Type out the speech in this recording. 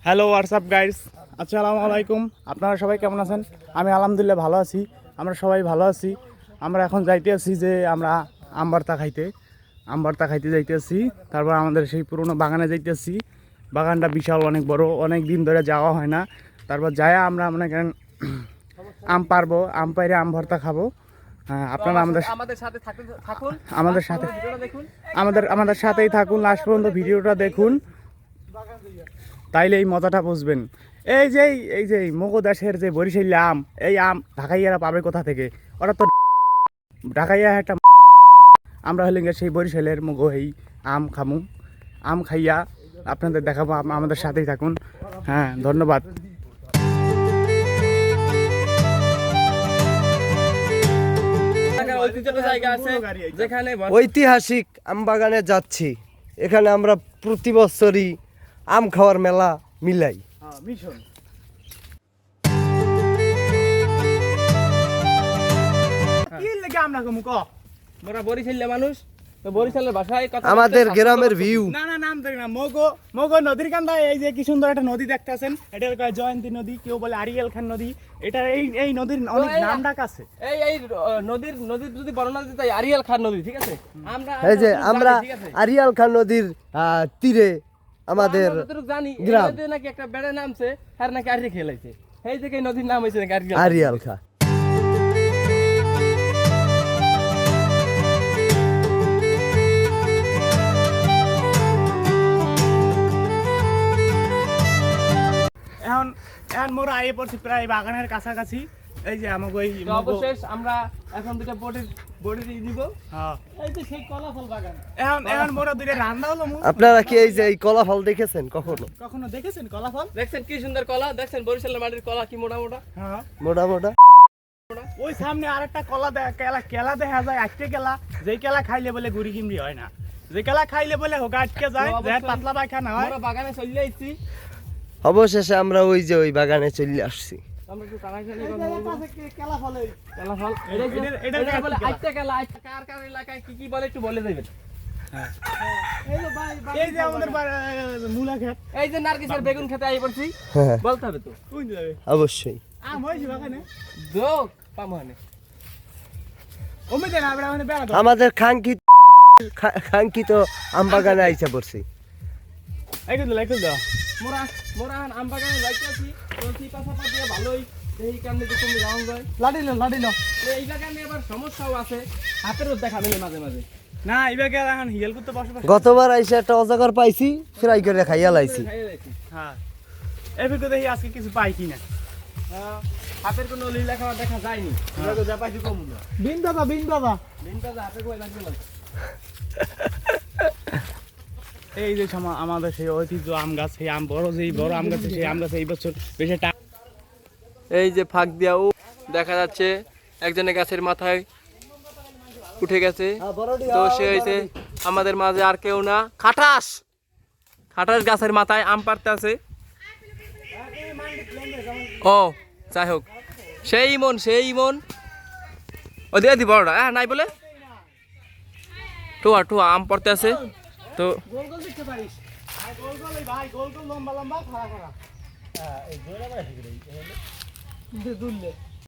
Hello WhatsApp guys, আসসালামু আলাইকুম। আপনারা সবাই কেমন আছেন? আমি আলহামদুলিল্লাহ ভালো আছি। আমরা সবাই ভালো আছি। আমরা এখন যাইতে আছি যে আমরা আম ভর্তা খাইতে যাইতে আছি। তারপর আমাদের সেই পুরনো বাগানে যাইতে আছি। বাগানটা বিশাল, অনেক বড়, অনেক দিন ধরে যাওয়া হয় না। তারপর যায়া আমরা মনে করেন আম পারবো, আম পাইরে আম ভর্তা খাবো। হ্যাঁ, আপনারা আমাদের সাথে থাকুন, আমাদের সাথেই থাকুন, লাস্ট পর্যন্ত ভিডিওটা দেখুন, তাইলে এই মজাটা বুঝবেন। এই যে মগো দেশের যে বরিশাল আম, এই আম ঢাকাইয়ারা পাবে কোথা থেকে? ওরা তো ঢাকাইয়া একটা, আমরা হলে সেই বরিশালের মগো এই আম খামু। আম খাইয়া আপনাদের দেখাবো, আমাদের সাথেই থাকুন। হ্যাঁ, ধন্যবাদ। ঐতিহাসিক আম বাগানে যাচ্ছি। এখানে আমরা প্রতি বছরই আম খাওয়ার মেলা মিলাই। মিশন আমাদের গ্রামের ভিউ। মগো নদীর কান্দা, এই যে কি সুন্দর একটা নদী দেখতেছেন, এটার কয় জয়ন্তী নদী, কেউ বলে আরিয়াল খান নদী। এটা এই নদীর অনেক নাম ডাক আছে। এই নদীর যদি বর্ণনা দিতে চাই, আরিয়াল খান নদী, ঠিক আছে? আমরা আরিয়াল খান নদীর তীরে আমাদের জানি গ্রাম নাকি একটা বেড়ে নামছে, আর নাকি আরিয়া খেলাইছে, এই থেকে নদীর নাম হয়েছে নাকি আরিয়াল খান। এখন মোরা আইয়ে পড়ছি প্রায় বাগানের কাছাকাছি। এই যে আমাকে অবশেষ আমরা এখন দুটা বডি নিব। হ্যাঁ, এই যে সেই কলাফল বাগান। এখন মোরা দুইটা রান্না হলো। আপনারা কি এই যে এই কলা ফল দেখেছেন কখনো দেখেছেন কলা ফল? দেখছেন কি সুন্দর কলা, দেখছেন বরিশালের মাটির কলা কি মোটা মোটা। হ্যাঁ, মোটা মোটা। ওই সামনে আরেকটা কলা কেলা দেখা যায়, আটকে কেলা, যেই কেলা খাইলে বলে গুড়ি কিমড়ি হয় না, যে কেলা খাইলে বলে হোগা আটকে যায়, পাতলা পায়খানা হয়। আমরা বাগানে চলে আইছি। অবশেষে আমরা ওই বাগানে চলে আসছি। আমরা একটু টানাটানি কথা বলবো। কেলা ফল এটা বলে আইটা কেলা, কার এলাকায় কি বলে একটু বলে দেবেন। হ্যাঁ, এই যে আমাদের মূলা ক্ষেত, এই যে নারকেলের বেগুন খেতে আই পড়ছি, বলতে হবে তো। কোন যাবে? অবশ্যই আম হইছে বাগানে, দোক পামহানে ওমে না আমরা মানে বেড়া। আমাদের কাঙ্ক্ষিত আম বাগানে আইসা পড়ছি। একটু দাও। মোরা আম বাগানে যাইতেছি, তো পাশাপাশি দিয়ে ভালোই এই কারণে তো তুমি রাউন্ড যায়। লাডিলো এই বাগানে আবার সমস্যাও আছে, হাতেরও দেখা মিলে মাঝে মাঝে। না, এইবারে এখন হিয়াল করতে বসবাস। গতবার আইসা একটা অজগর পাইছি, ফ্রাই করে খাইয়া লাইছি। হ্যাঁ, এবারে দেখি আজকে কিছু পাই কিনা। হাতের কোনো লীলা খাওয়া দেখা যায়নি, যা পাইছি কম না। বিন দাদা হাতে কই লাগবে। এই যে আমাদের সেই ঐতিহ্য আম গাছ, সেই আম বড়, যেই বড় আম গাছে, সেই আম গাছে এই বছর বেশি এই যে ফাঁক দিয়াও দেখা যাচ্ছে একজনের গাছের মাথায় উঠে গেছে। তো সে হয়েছে আমাদের মাঝে আর কেউ না, খাটাস গাছের মাথায় আম পাড়তে আছে। ও যাই হোক, সেই মন ও দিয়ে দি বড়টা নাই বলে টুয়া আম পড়তে আছে। তো লম্বা